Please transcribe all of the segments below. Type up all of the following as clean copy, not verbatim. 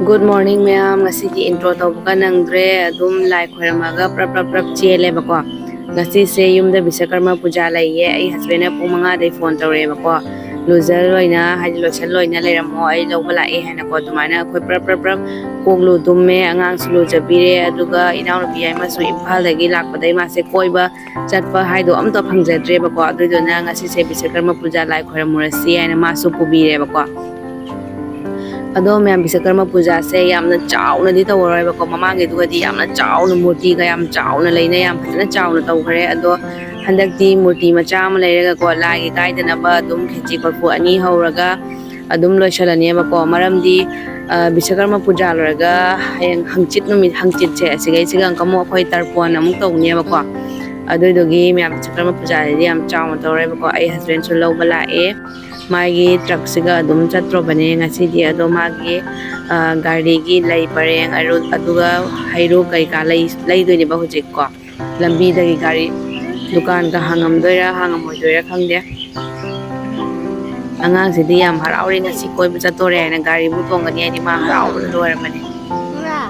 Good morning ma'am. Ngasi intro tawag nangdre adum like khoramaga prap chele bako. Ngasi se yumda BISWAKARMA puja laiye ai husband na pung manga dai phone tawre bako. Loser loina haji lochal loina leiramo ai lawba lai hana ko dumana khoi prap koglu dumme angang sulu jabire aduga inaw bi ai masu imphal dagi lakpadai ma se koiba chatpa haido amto phangjadre bako adudona ngasi se BISWAKARMA puja lai khoramurasi aina masu pubire bako. Ado ma'am BISWAKARMA puja से यामना चावना दी तवरय बको ममांगे दुगदी यामना चावना मूर्ति का याम चावना लेना याम फजना चावना तवखरे अदो हंदकती मूर्ति मचा म लेरगा को लागे कायदनबा दुम खिची करफु अनि हौरगा अदुम लोइसलने बको मरमदी BISWAKARMA puja लरगा हयंग हंचित नुमि हंचित से सिगै सिगं कमो खoi tarpon अमुक तौने बको अदुदोगी मैम BISWAKARMA puja दि याम चावना तवरय बको आई हस्बैंड सु लौबा लाए मागी ट्रक सिगा अदुम चत्रो बने ngasi अदो मागी गाड़ी की लई परेंग अदुगा हैरो कैका लई दोइने बा हुजिक को लंबी दगी गाड़ी दुकान का हंगम दोइरा हंगम होइदोइरा खंगदे angang sidi yam harauri ngasi koi bu chatore na gari bu tongani ai ma harau loir mani ra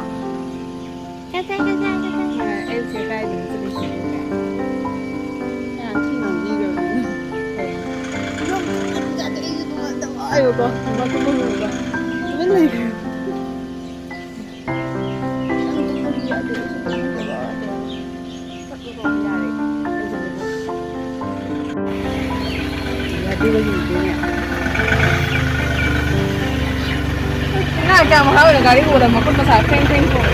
ka sai em se kai du se ya thi no ni yo ayo ko ma ko mo ba men lai Nah, jangan mahal ya kali udah makan pasar peng kok.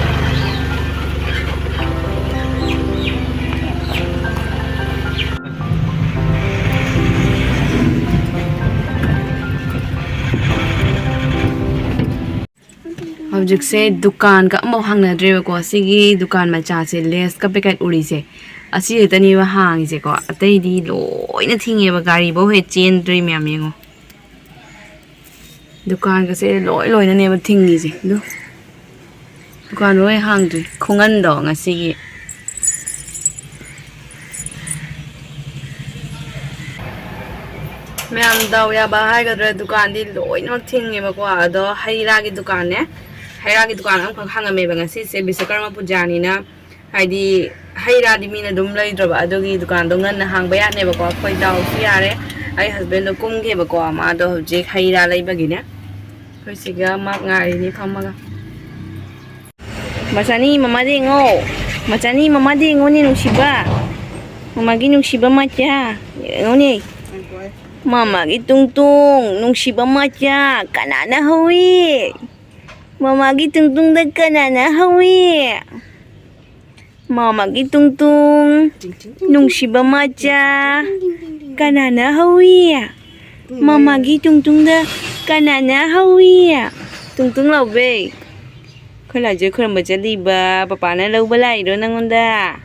Objek se dukan ka mau hang na drive ko sigi dukan macha se les ka packet uri se asi tani wa hang se ko atai di loina thinge ba gari bo he chen dri myam yengo dukan ka se loina ne ba thingi se du dukan roi hang dri khongan do ngasi gi myam daw ya ba hai ga dukan di loina thinge ba ko ado haira gi dukan ne haira gi dukan am khang ame ba ngasi se BISWAKARMA puja ni na haidi haira di mina dum lai droba adogi dukan do ngan na hang ba ya ne ba ko khoi daw si yare ai husband do kum ge ba ko ma do je haira lai ba gi ne khoi siga mak ngai ni phamaga macani mama de ngo macani mama de ngo ni nusiba mama gi nusiba macha ngo ni mama gi tung nusiba macha kanana hui mama gi tung da kanana hui mama gi tung nusiba macha kanana hui mama gi tung da kanana hui tung lau be khoi lai joi khoi ma jali ba papa na lau ba lai ro nangonda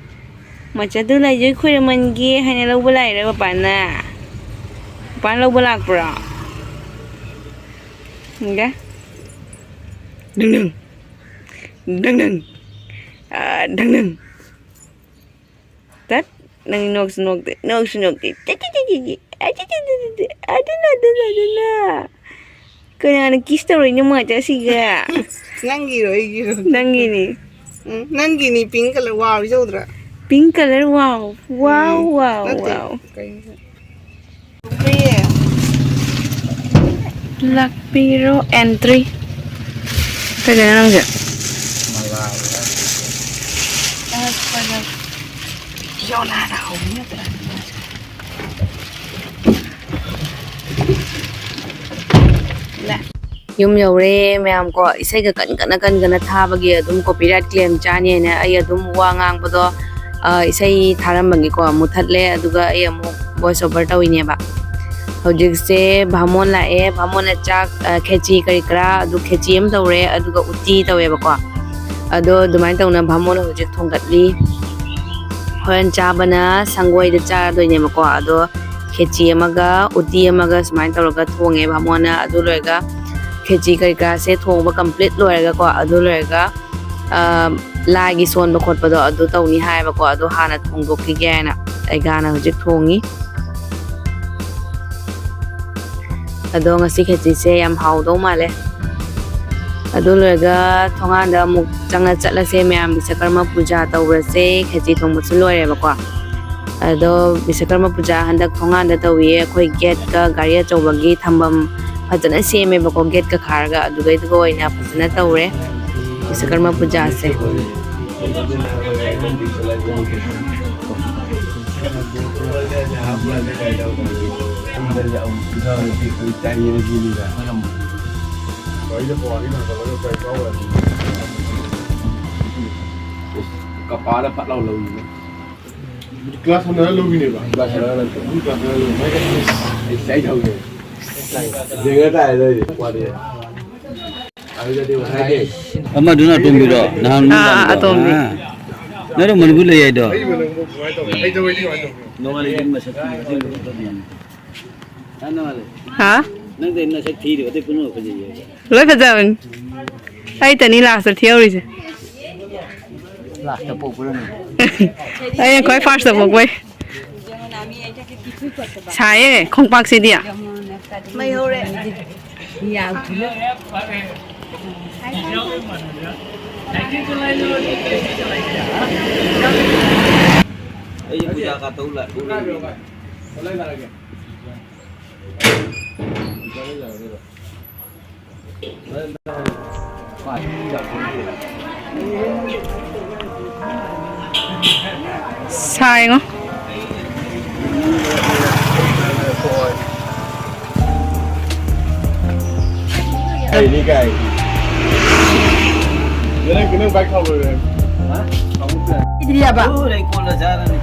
macha tu lai joi khoi man gi haina lau ba lai ro papa lau ba lak pra nga dang tat nang nok de adina kana kiss story ni ma ja siga nangi ni nangi ni pink color wow jodra pink color wow Lakpiro entry kaya nang ja Yola na homnya yum yaure ma'am को isai ga kan thabagi adum copyright claim chani na ai adum wa ngang bodo isai tharambangi ko muthatle aduga ai amu voice over tawine ba hojik se bhamon la e bhamon na chak khechi kari kra adu khechi am tawre aduga uti tawe ba ko ado dumai tawna bhamon hojik thonggatli horan chabana sangoi da cha doine ba ko ado khechi amaga uti amaga smai tawraga thonge bhamona adu loiga khechi kari ka se thongba complete loiraga ko adu loiraga lagi son ba khotpa do adu tawni hai ba ko adu hana thongdokki gena ai gana hojik thongi ado ngasi khechi se yam hau do male ꯑꯗꯨ ꯂꯣꯏꯔꯒ ꯊꯣꯡꯒꯥꯟꯗ ꯑꯃꯨꯛ ꯆꯪꯉ ꯆꯠꯂꯁꯦ ꯃꯌꯥꯝ ꯕꯤꯁꯋꯥꯀꯔꯃ ꯄꯨꯖꯥ ꯇꯧꯔꯁꯦ ꯈꯦꯆꯤ ꯊꯣꯡꯕꯁꯨ ꯂꯣꯏꯔꯦꯕꯀꯣ ꯑꯗꯣ ꯕꯤꯁꯋꯥꯀꯔꯃ ꯄꯨꯖꯥ ꯍꯟꯗꯛ ꯊꯣꯡꯒꯥꯟꯗ ꯇꯧꯏꯌꯦ ꯑꯩꯈꯣꯏ ꯒꯦꯠꯀ ꯒꯥꯔꯤ ꯑꯆꯧꯕꯒꯤ ꯊꯝꯐꯝ ꯐꯖꯅ ꯁꯦꯝꯃꯦꯕꯀꯣ ꯒꯦꯠꯀ ꯈꯥꯔꯒ ꯑꯗꯨꯒꯩꯗꯨꯒ ꯑꯣꯏꯅ ꯐꯖꯅ ꯇꯧꯔꯦ ꯕꯤꯁꯋꯥꯀꯔꯃ ꯄꯨꯖꯥꯁꯦ Kepala Pak Lau kelas mana lu gini Pak? Kelas mana tu? Kelas mana lu? Saya tahu ni. Jangan tak ada ni. Kuat dia. Ada jadi orang ni. Amma duna tumbi do. Nah, tumbi. Nero manbul ya do. Ai tu ini macam. Nongali din masak. Ano wale? Ha Nang din na sakthi do te puno kaje ye. lối fajawan ai tani la sa theory se La ta po puno. ai koi fast sa bok wei chai khong pak se dia Mày hô đấy. Ai puja ka tau la. sai ngó Ini kai. Jadi kena baik kau boleh. idri aba Oh, dai ko la jara ni.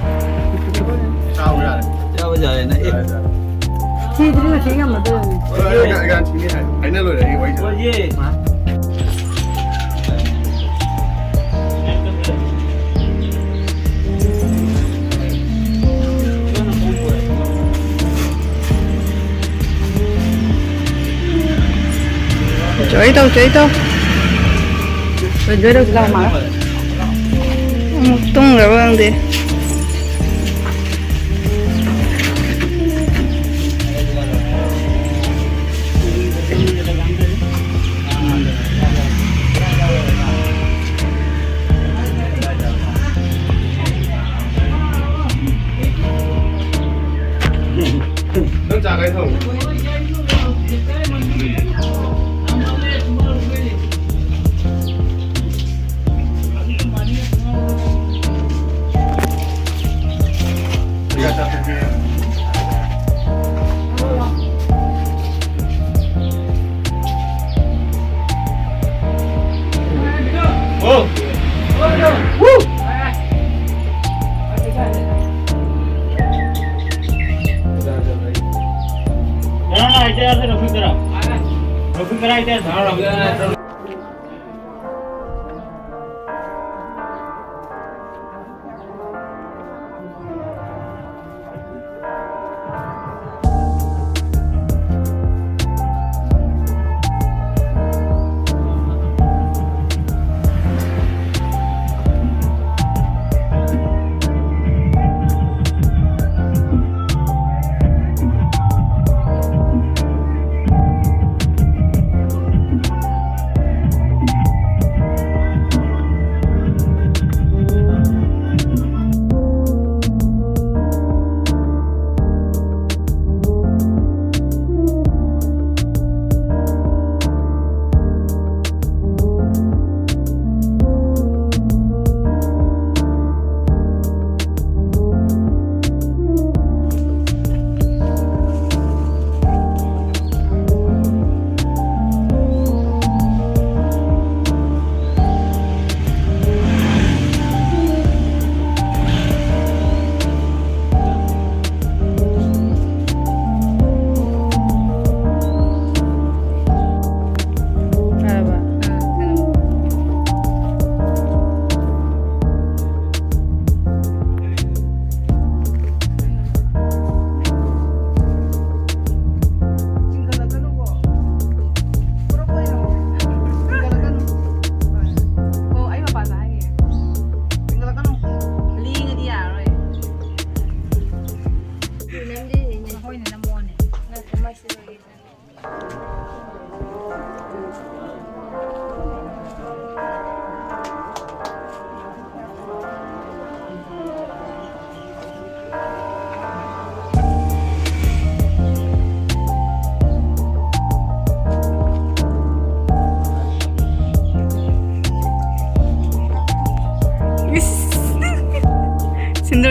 Tahu ya. Ja ba ja na. idri na thinga ma do Kan sini hai. Aina lo dari wajah. Oh ye. chơi đâu rồi dưới đâu sao mà tung rồi vâng đi Nâng trả cái thùng.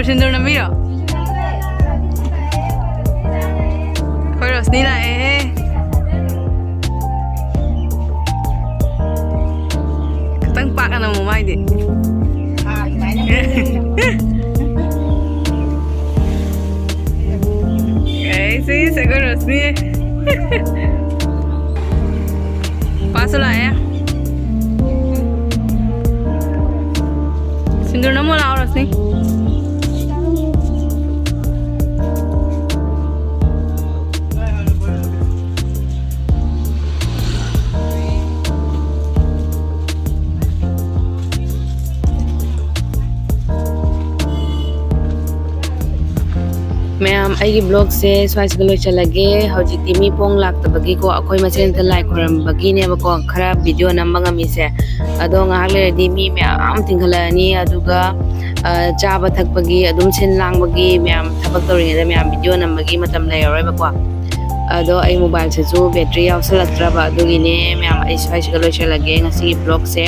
sindur namiro. Khoi Rosni lại. Tăng bạc là một mai đi. Đấy, sí, sẽ có Rosni. Paso lại ya. Sindur nama lah Rosni. Ma'am I blog से स्वाइस गलो चलगे हौजिकती मी पोंग लाक्तबगी को अखोय मसेन त like खरमबगी ने बको खरा video नंबंग मिसे अदो ngahak lerdi mi ma'am थिंखलानी अदुगा चाबा थकबगी अदुम सिन लांगबगी ma'am थबक तोरिङे ma'am video नंबगी मतम लेरोय बको अदो आई मोबाइल से जो बैटरी यावसलक्त्रबा अदुगिने मैम आई स्वाइस गलो चलगे ngasi ब्लॉग से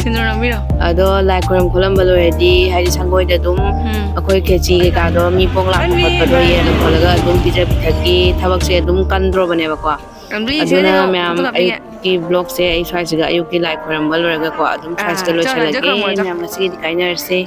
अदो लाइक खरम खोलम बलोरेदी हाइदि संगोयदा दुम अखोय केची के कादो मी पोंग लाक खतबदो ये खोलगा दुम पिजे पिथकी थबक से दुम कंद्रो बने बको अदुना मैम आई की ब्लॉग से आई स्वाइस गा अयु की लाइक खरम बलोरगा को अदुम स्वाइस गलो चलगे मैम ngasi di kainer से